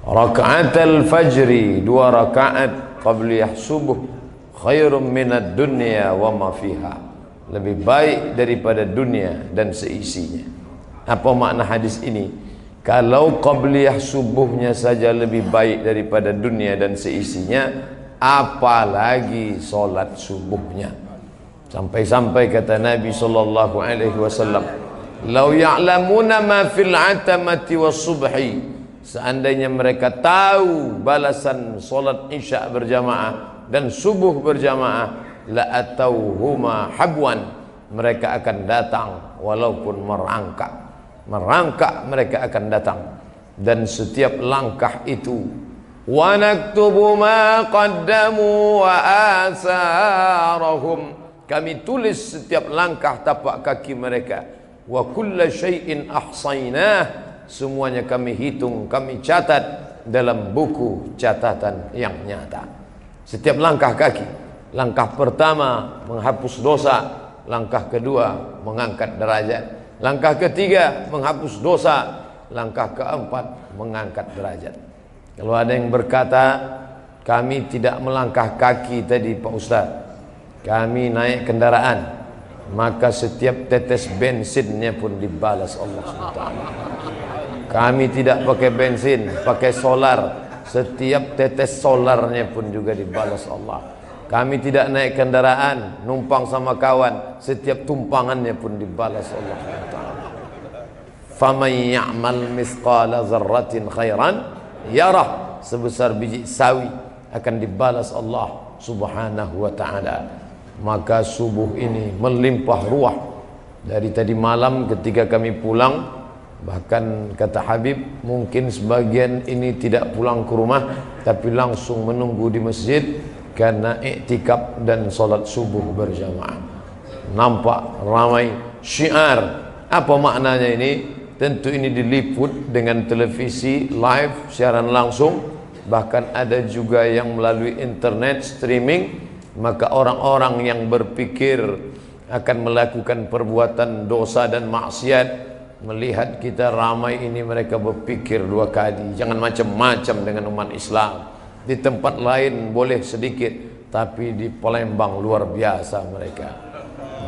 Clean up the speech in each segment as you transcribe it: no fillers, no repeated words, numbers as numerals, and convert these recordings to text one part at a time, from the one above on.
Raka'atul fajri, 2 rakaat qabliyah subuh, khairum minad dunya wa ma fiha, lebih baik daripada dunia dan seisinya. Apa makna hadis ini? Kalau qabliyah subuhnya saja lebih baik daripada dunia dan seisinya, apalagi solat subuhnya. Sampai-sampai kata Nabi sallallahu alaihi wasallam, "Lau ya'lamuna ma fil 'atamati was subhi." Seandainya mereka tahu balasan solat isya berjamaah dan subuh berjamaah, la atauhuma habwan, mereka akan datang walaupun merangkak mereka akan datang. Dan setiap langkah itu, wa naktubu ma qaddamu wa asarahum, kami tulis setiap langkah tapak kaki mereka. Wa kulla syai'in ahsaynah, semuanya kami hitung, kami catat dalam buku catatan yang nyata. Setiap langkah kaki, langkah pertama menghapus dosa, langkah kedua mengangkat derajat, langkah ketiga menghapus dosa, langkah keempat mengangkat derajat. Kalau ada yang berkata, kami tidak melangkah kaki tadi Pak Ustaz, kami naik kendaraan, maka setiap tetes bensinnya pun dibalas Allah SWT. Kami tidak pakai bensin, pakai solar, setiap tetes solarnya pun juga dibalas Allah. Kami tidak naik kendaraan, numpang sama kawan, setiap tumpangannya pun dibalas Allah SWT. Faman ya'mal misqala zarratin khairan yarah, sebesar biji sawi akan dibalas Allah Subhanahu wa ta'ala. Maka subuh ini melimpah ruah. Dari tadi malam ketika kami pulang, bahkan kata Habib, mungkin sebagian ini tidak pulang ke rumah, tapi langsung menunggu di masjid karena iktikaf dan solat subuh berjamaah. Nampak ramai syiar. Apa maknanya ini? Tentu ini diliput dengan televisi live, siaran langsung. Bahkan ada juga yang melalui internet streaming. Maka orang-orang yang berpikir akan melakukan perbuatan dosa dan maksiat, melihat kita ramai ini, mereka berpikir 2 kali. Jangan macam-macam dengan umat Islam. Di tempat lain boleh sedikit, tapi di Palembang luar biasa mereka.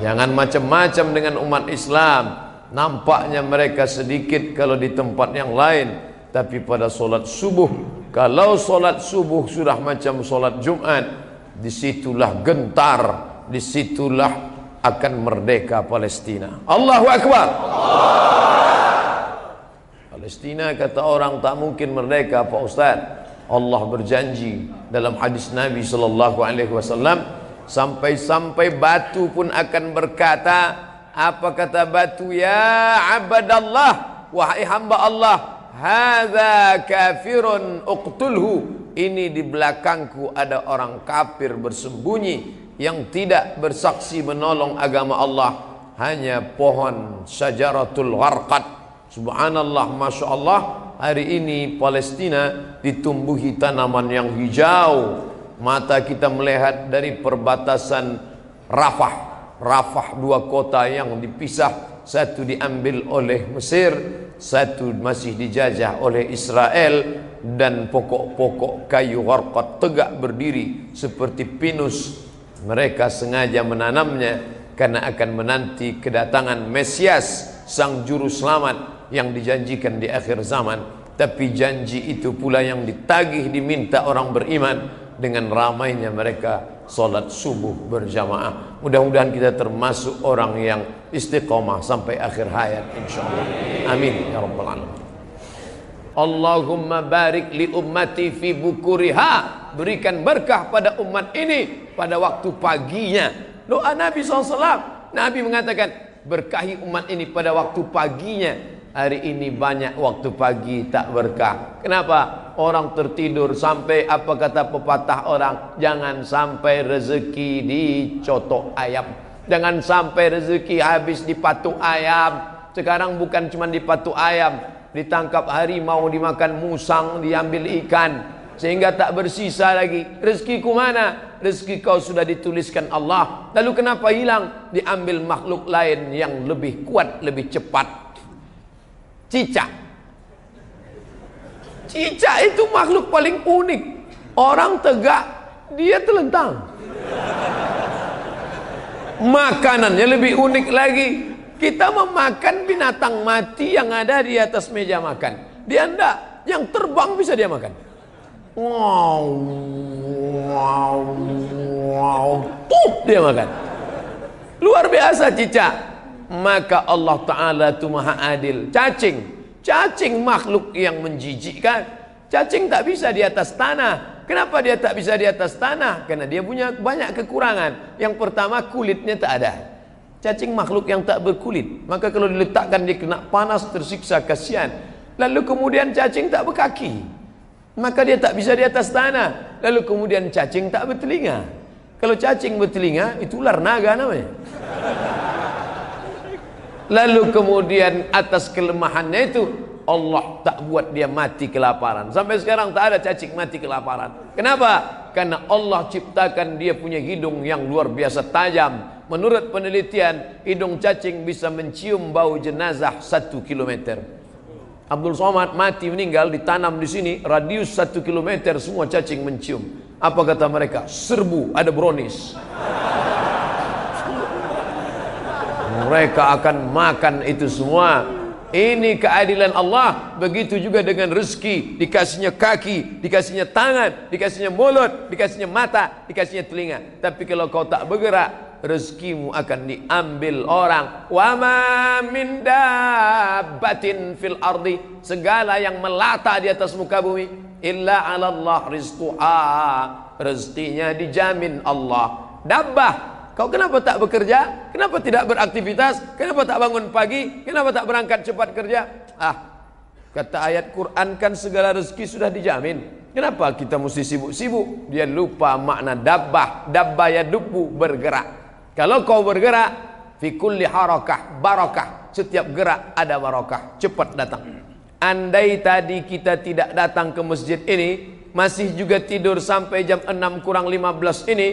Jangan macam-macam dengan umat Islam. Nampaknya mereka sedikit kalau di tempat yang lain, tapi pada solat subuh, kalau solat subuh sudah macam solat Jumat, disitulah gentar, disitulah akan merdeka Palestina. Allahu Akbar. Palestina kata orang tak mungkin merdeka Pak Ustaz. Allah berjanji dalam hadis Nabi sallallahu alaihi wasallam, sampai-sampai batu pun akan berkata, apa kata batu? Ya abadallah, wahai hamba Allah, hadza kafirun uqtulhu, ini di belakangku ada orang kafir bersembunyi yang tidak bersaksi menolong agama Allah, hanya pohon syajaratul gharqad. Subhanallah, masya Allah, hari ini Palestina ditumbuhi tanaman yang hijau. Mata kita melihat dari perbatasan Rafah, 2 kota yang dipisah, satu diambil oleh Mesir, satu masih dijajah oleh Israel, dan pokok-pokok kayu gharqad tegak berdiri seperti pinus. Mereka sengaja menanamnya karena akan menanti kedatangan Mesias, sang juru selamat yang dijanjikan di akhir zaman. Tapi janji itu pula yang ditagih, diminta orang beriman dengan ramainya mereka solat subuh berjamaah. Mudah-mudahan kita termasuk orang yang istiqomah sampai akhir hayat insyaallah. Amin ya rabbal alamin. Allahumma barik li ummati fi bukuriha, berikan berkah pada umat ini pada waktu paginya. Doa Nabi SAW, Nabi mengatakan, berkahi umat ini pada waktu paginya. Hari ini banyak waktu pagi tak berkah. Kenapa? Orang tertidur. Sampai apa kata pepatah orang, jangan sampai rezeki dicotok ayam, jangan sampai rezeki habis di patuk ayam. Sekarang bukan cuma di patuk ayam, ditangkap harimau, dimakan musang, diambil ikan, sehingga tak bersisa lagi. Rezekiku mana? Rezeki kau sudah dituliskan Allah. Lalu kenapa hilang? Diambil makhluk lain yang lebih kuat, lebih cepat. Cicak. Cicak itu makhluk paling unik. Orang tegak, dia telentang. Makanannya lebih unik lagi. Kita memakan binatang mati yang ada di atas meja makan. Dia enggak, yang terbang bisa dia makan. Wow, wow, wow, dia makan. Luar biasa cicak. Maka Allah Ta'ala itu maha adil. Cacing makhluk yang menjijikkan. Cacing tak bisa di atas tanah. Kenapa dia tak bisa di atas tanah? Karena dia punya banyak kekurangan. Yang pertama, kulitnya tak ada. Cacing makhluk yang tak berkulit. Maka kalau diletakkan dia kena panas, tersiksa, kasihan. Lalu kemudian cacing tak berkaki. Maka dia tak bisa di atas tanah. Lalu kemudian cacing tak bertelinga. Kalau cacing bertelinga, itu ular naga namanya. Lalu kemudian atas kelemahannya itu, Allah tak buat dia mati kelaparan. Sampai sekarang tak ada cacing mati kelaparan. Kenapa? Karena Allah ciptakan dia punya hidung yang luar biasa tajam. Menurut penelitian, hidung cacing bisa mencium bau jenazah 1 kilometer. Abdul Somad mati meninggal, ditanam di sini, radius 1 kilometer semua cacing mencium. Apa kata mereka? Serbu, ada brownies. Mereka akan makan itu semua. Ini keadilan Allah. Begitu juga dengan rezeki. Dikasihnya kaki, dikasihnya tangan, dikasihnya mulut, dikasihnya mata, dikasihnya telinga. Tapi kalau kau tak bergerak, rezekimu akan diambil orang. Wa ma min dabbatin fil ardi, segala yang melata di atas muka bumi, illa 'ala Allah rizquha, rezekinya dijamin Allah. Dabbah, kau kenapa tak bekerja? Kenapa tidak beraktivitas? Kenapa tak bangun pagi? Kenapa tak berangkat cepat kerja? Kata ayat Quran kan segala rezeki sudah dijamin. Kenapa kita mesti sibuk-sibuk? Dia lupa makna dabbah. Dabbah ya dubbu, bergerak. Kalau kau bergerak, fi kulli harakah barakah. Setiap gerak ada barakah, cepat datang. Andai tadi kita tidak datang ke masjid ini, masih juga tidur sampai jam 6 kurang 15 ini,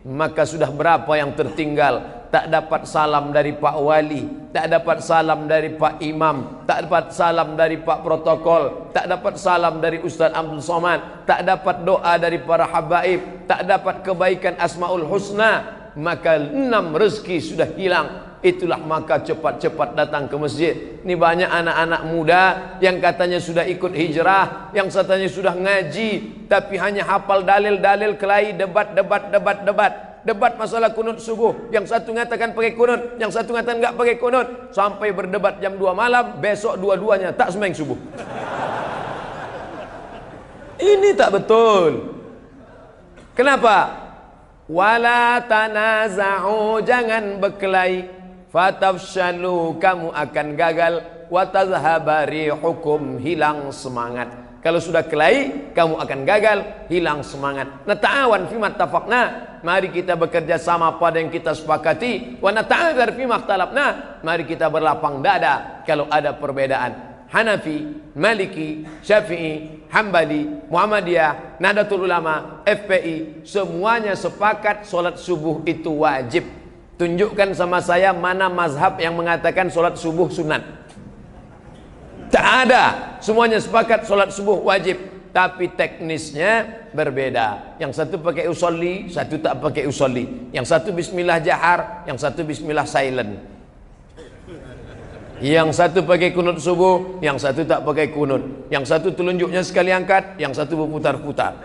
maka sudah berapa yang tertinggal. Tak dapat salam dari Pak Wali, tak dapat salam dari Pak Imam, tak dapat salam dari Pak Protokol, tak dapat salam dari Ustaz Abdul Somad, tak dapat doa dari para habaib, tak dapat kebaikan Asmaul Husna. Maka 6 rezeki sudah hilang. Itulah maka cepat-cepat datang ke masjid. Ini banyak anak-anak muda yang katanya sudah ikut hijrah, yang katanya sudah ngaji, tapi hanya hafal dalil-dalil kelahi, debat masalah kunut subuh. Yang satu mengatakan pakai kunut, yang satu mengatakan enggak pakai kunut, sampai berdebat jam 2 malam. Besok dua-duanya tak sembahyang subuh. Ini tak betul. Kenapa? Wala tanaza'u, jangan berkelahi, fatafshalu, kamu akan gagal, wa tadhhaba rihukum, hilang semangat. Kalau sudah kelahi, kamu akan gagal, hilang semangat. Nata'awan fima tafaqna, mari kita bekerja sama pada yang kita sepakati. Wa nata'adzar fima ikhtalafna, mari kita berlapang dada kalau ada perbedaan. Hanafi, Maliki, Syafi'i, Hambali, Muhammadiyah, Nahdlatul Ulama, FPI, semuanya sepakat solat subuh itu wajib. Tunjukkan sama saya mana mazhab yang mengatakan solat subuh sunat. Tak ada. Semuanya sepakat solat subuh wajib. Tapi teknisnya berbeda. Yang satu pakai usolli, satu tak pakai usolli. Yang satu bismillah jahar, yang satu bismillah silent. Yang satu pakai kunut subuh, yang satu tak pakai kunut. Yang satu telunjuknya sekali angkat, yang satu berputar-putar.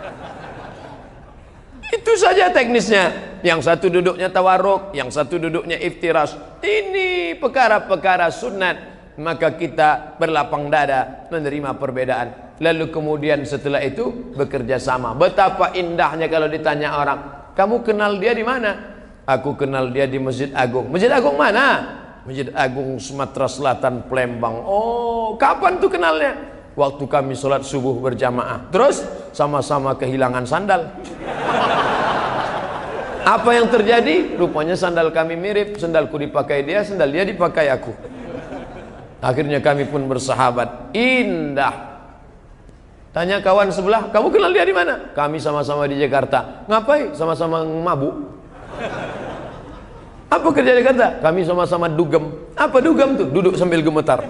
Itu saja teknisnya. Yang satu duduknya tawarruk, yang satu duduknya iftiras. Ini perkara-perkara sunat. Maka kita berlapang dada menerima perbedaan. Lalu kemudian setelah itu bekerja sama. Betapa indahnya kalau ditanya orang, kamu kenal dia di mana? Aku kenal dia di Masjid Agung. Masjid Agung mana? Masjid Agung Sumatera Selatan, Palembang. Oh, kapan tuh kenalnya? Waktu kami sholat subuh berjamaah. Terus sama-sama kehilangan sandal. Apa yang terjadi? Rupanya sandal kami mirip. Sandalku dipakai dia, sandal dia dipakai aku. Akhirnya kami pun bersahabat. Indah. Tanya kawan sebelah, kamu kenal dia di mana? Kami sama-sama di Jakarta. Ngapain? Sama-sama mabuk. Apa kerja di Jakarta? Kami sama-sama dugem. Apa dugem tuh? Duduk sambil gemetar.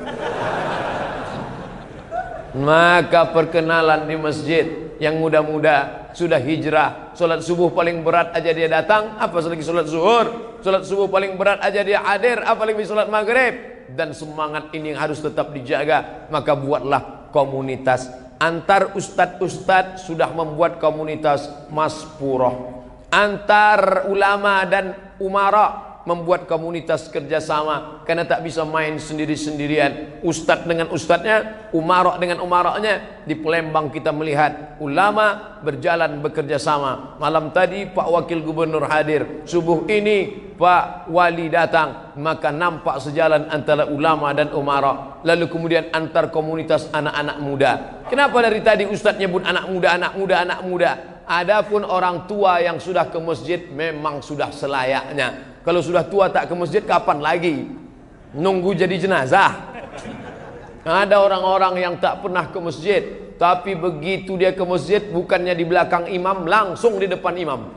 Maka perkenalan di masjid, yang muda-muda sudah hijrah, solat subuh paling berat aja dia datang, apa lagi solat zuhur, solat subuh paling berat aja dia hadir, apalagi solat maghrib. Dan semangat ini yang harus tetap dijaga. Maka buatlah komunitas. Antar ustadz-ustadz sudah membuat komunitas maspurah. Antar ulama dan umara membuat komunitas kerjasama, karena tak bisa main sendiri-sendirian. Ustadz dengan ustadznya, umarok dengan umaroknya. Di Palembang kita melihat ulama berjalan bekerja sama. Malam tadi Pak Wakil Gubernur hadir, subuh ini Pak Wali datang, maka nampak sejalan antara ulama dan umarok. Lalu kemudian antar komunitas anak-anak muda. Kenapa dari tadi ustadz nyebut anak muda, anak muda, anak muda? Adapun orang tua yang sudah ke masjid memang sudah selayaknya. Kalau sudah tua tak ke masjid, kapan lagi? Nunggu jadi jenazah. Ada orang-orang yang tak pernah ke masjid, tapi begitu dia ke masjid, bukannya di belakang imam, langsung di depan imam.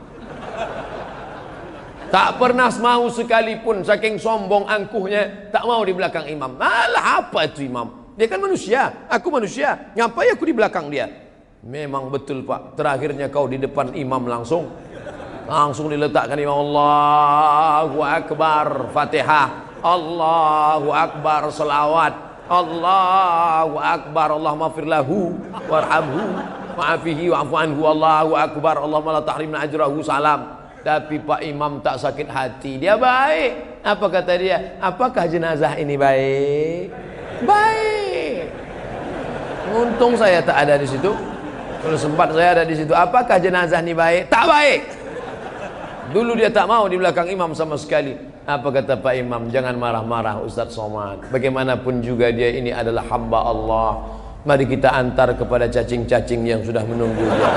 Tak pernah mau sekalipun, saking sombong angkuhnya, tak mau di belakang imam. Alah, apa itu imam? Dia kan manusia, aku manusia. Ngapain aku di belakang dia? Memang betul Pak, terakhirnya kau di depan imam langsung diletakkan imam. Allahu Akbar, Fatihah, Allahu Akbar, salawat, Allahu Akbar, Allahumma firlahu warhamhu wa'afihi wa'afu anhu, Allahu Akbar, Allahumma la tahrimna ajrahu, salam. Tapi Pak Imam tak sakit hati, dia baik. Apa kata dia? Apakah jenazah ini baik? Baik. Untung saya tak ada di situ. Kalau sempat saya ada di situ. Apakah jenazah ini baik? Tak baik. Dulu dia tak mau di belakang imam sama sekali. Apa kata Pak Imam? Jangan marah-marah Ustadz Somad. Bagaimanapun juga dia ini adalah hamba Allah. Mari kita antar kepada cacing-cacing yang sudah menunggu dia.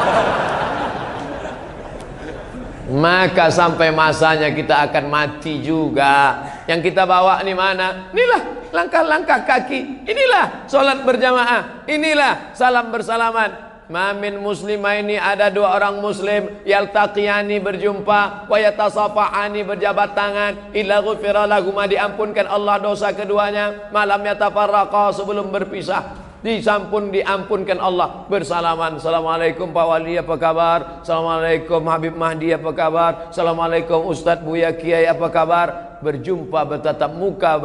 Maka sampai masanya kita akan mati juga. Yang kita bawa ini mana? Inilah langkah-langkah kaki. Inilah solat berjamaah. Inilah salam bersalaman. Mamin muslimah ini ada dua orang muslim yaltaqiyani berjumpa wa yatasafahani berjabat tangan illa ghufira lahuma diampunkan Allah dosa keduanya malam yatafarraqa sebelum berpisah diampunkan Allah bersalaman. Assalamualaikum Pak Wali, apa kabar? Assalamualaikum Habib Mahdi, apa kabar? Assalamualaikum Ustadz Buya Kiai, apa kabar? Berjumpa, bertatap muka,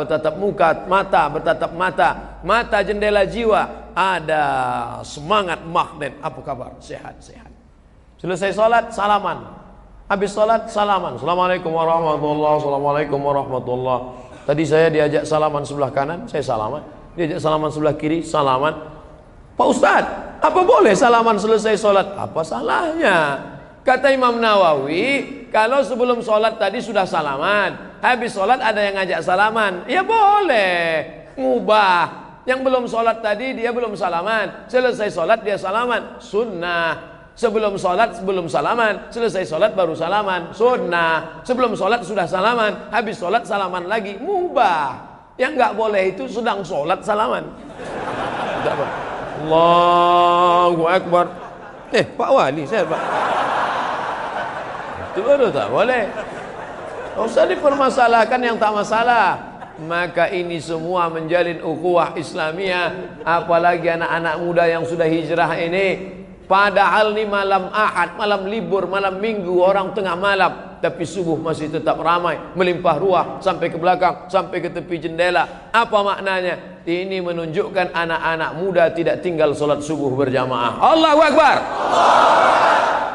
mata bertatap mata, mata jendela jiwa. Ada semangat magnet. Apa kabar? Sehat-sehat. Selesai sholat, salaman. Habis sholat, salaman. Assalamualaikum warahmatullahi. Assalamualaikum warahmatullahi. Tadi saya diajak salaman sebelah kanan, saya salaman. Diajak salaman sebelah kiri, salaman. Pak Ustadz, apa boleh salaman selesai sholat? Apa salahnya? Kata Imam Nawawi, kalau sebelum sholat tadi sudah salaman, habis sholat ada yang ngajak salaman, ya boleh. Ngubah. Yang belum sholat tadi dia belum salaman, selesai sholat dia salaman, sunnah. Sebelum sholat belum salaman, selesai sholat baru salaman, sunnah. Sebelum sholat sudah salaman, habis sholat salaman lagi, mubah. Yang nggak boleh itu sedang sholat salaman. Allahu Akbar. Pak Wali, saya Pak. Itu baru tak boleh. Tak usah dipermasalahkan yang tak masalah. Maka ini semua menjalin ukhuwah Islamiyah. Apalagi anak-anak muda yang sudah hijrah ini. Padahal ini malam Ahad, malam libur, malam Minggu, orang tengah malam, tapi subuh masih tetap ramai, melimpah ruah sampai ke belakang, sampai ke tepi jendela. Apa maknanya? Ini menunjukkan anak-anak muda tidak tinggal sholat subuh berjamaah. Allahu Akbar.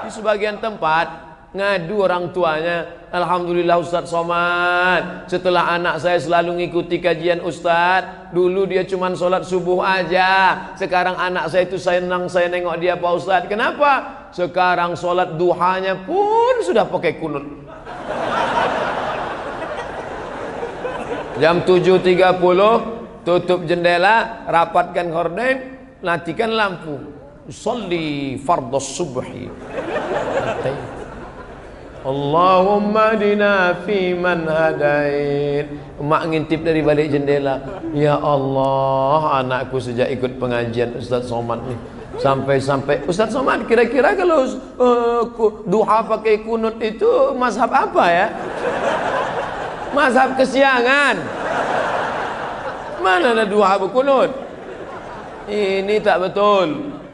Di sebagian tempat ngadu orang tuanya, alhamdulillah Ustadz Somad, setelah anak saya selalu ngikuti kajian Ustadz. Dulu dia cuma sholat subuh aja, sekarang anak saya itu senang saya nengok dia Pak Ustadz. Kenapa? Sekarang sholat duhanya pun sudah pakai kunut. Jam 7.30 tutup jendela, rapatkan horden, matikan lampu, sholli fardhus subhi. Allahumma dina fi man hadain. Mak ngintip dari balik jendela, ya Allah, anakku sejak ikut pengajian Ustadz Somad nih, sampai Ustadz Somad, kira-kira kalau duha pakai kunut itu mazhab apa ya? Mazhab kesiangan. Mana ada duha berkunut? Ini tak betul.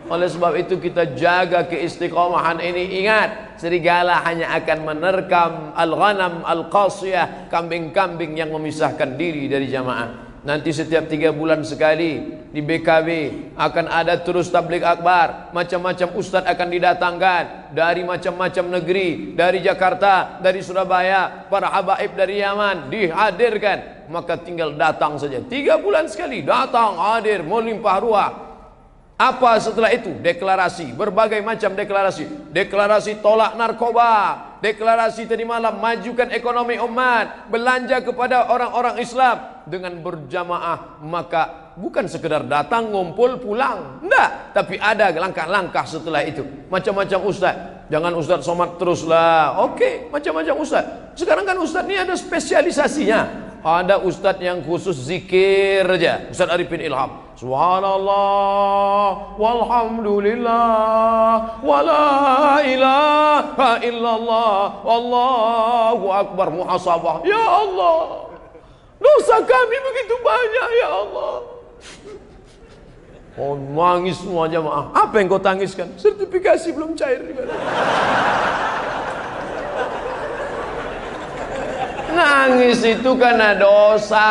Oleh sebab itu kita jaga keistiqomahan ini. Ingat, serigala hanya akan menerkam al-ghanam al-qasiyah, kambing-kambing yang memisahkan diri dari jamaah. Nanti setiap 3 bulan sekali di BKB akan ada terus tabligh akbar. Macam-macam ustaz akan didatangkan dari macam-macam negeri, dari Jakarta, dari Surabaya, para habaib dari Yaman dihadirkan. Maka tinggal datang saja. 3 bulan sekali datang, hadir, melimpah ruah. Apa setelah itu? Deklarasi, berbagai macam deklarasi. Deklarasi tolak narkoba, deklarasi tadi malam majukan ekonomi umat, belanja kepada orang-orang Islam dengan berjamaah. Maka bukan sekedar datang, ngumpul, pulang, enggak, tapi ada langkah-langkah setelah itu. Macam-macam ustaz. Jangan ustaz somad teruslah. Oke, macam-macam ustaz. Sekarang kan ustaz ini ada spesialisasinya. Ada ustaz yang khusus zikir aja, Ustaz Arifin Ilham. Subhanallah walhamdulillah wala ilaha illallah wallahu akbar. Muhasabah, ya Allah, dosa kami begitu banyak ya Allah. Oh, nangis semua jamaah. Apa yang kau tangiskan? Sertifikasi belum cair. Nangis itu karena dosa,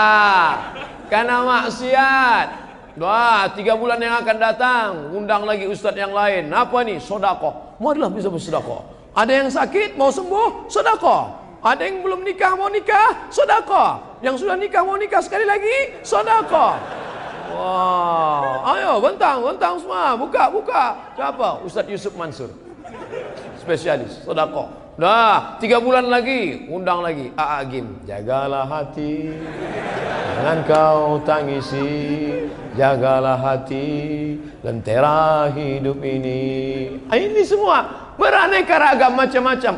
karena maksiat. Wah, 3 bulan yang akan datang, undang lagi ustadz yang lain. Apa nih? Sedekah. Marilah bisa bersedekah. Ada yang sakit mau sembuh, sedekah. Ada yang belum nikah mau nikah, sedekah. Yang sudah nikah mau nikah sekali lagi, sedekah. Wah, ayo bentang semua, buka. Siapa? Ustadz Yusuf Mansur, spesialis sedekah. Nah, 3 bulan lagi, undang lagi Agim. Jagalah hati, jangan kau tangisi. Jagalah hati, lentera hidup ini. Ini semua beraneka ragam macam-macam.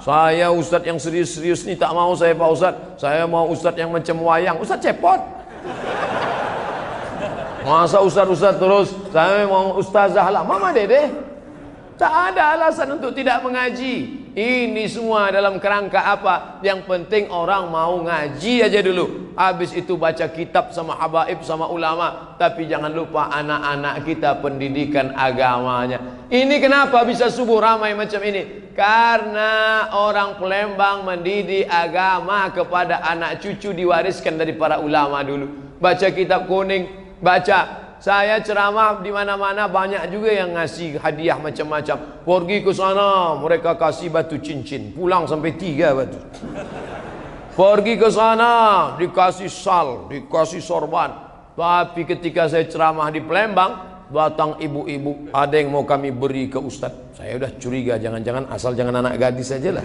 Saya ustadz yang serius-serius nih tak mau saya Pak Ustadz. Saya mau ustadz yang macam wayang. Ustadz cepot. Masa ustadz terus? Saya mau ustazah lah. Mama Dede. Tak ada alasan untuk tidak mengaji. Ini semua dalam kerangka apa? Yang penting orang mau ngaji aja dulu. Habis itu baca kitab sama habaib sama ulama. Tapi jangan lupa anak-anak kita pendidikan agamanya. Ini kenapa bisa subuh ramai macam ini? Karena orang Palembang mendidik agama kepada anak cucu diwariskan dari para ulama dulu. Baca kitab kuning, baca. Saya ceramah di mana-mana banyak juga yang ngasih hadiah macam-macam. Pergi ke sana mereka kasih batu cincin, pulang sampai 3 batu. Pergi ke sana dikasih sal, dikasih sorban. Tapi ketika saya ceramah di Palembang, datang ibu-ibu, ada yang mau kami beri ke ustadz. Saya udah curiga, jangan-jangan asal jangan anak gadis saja lah.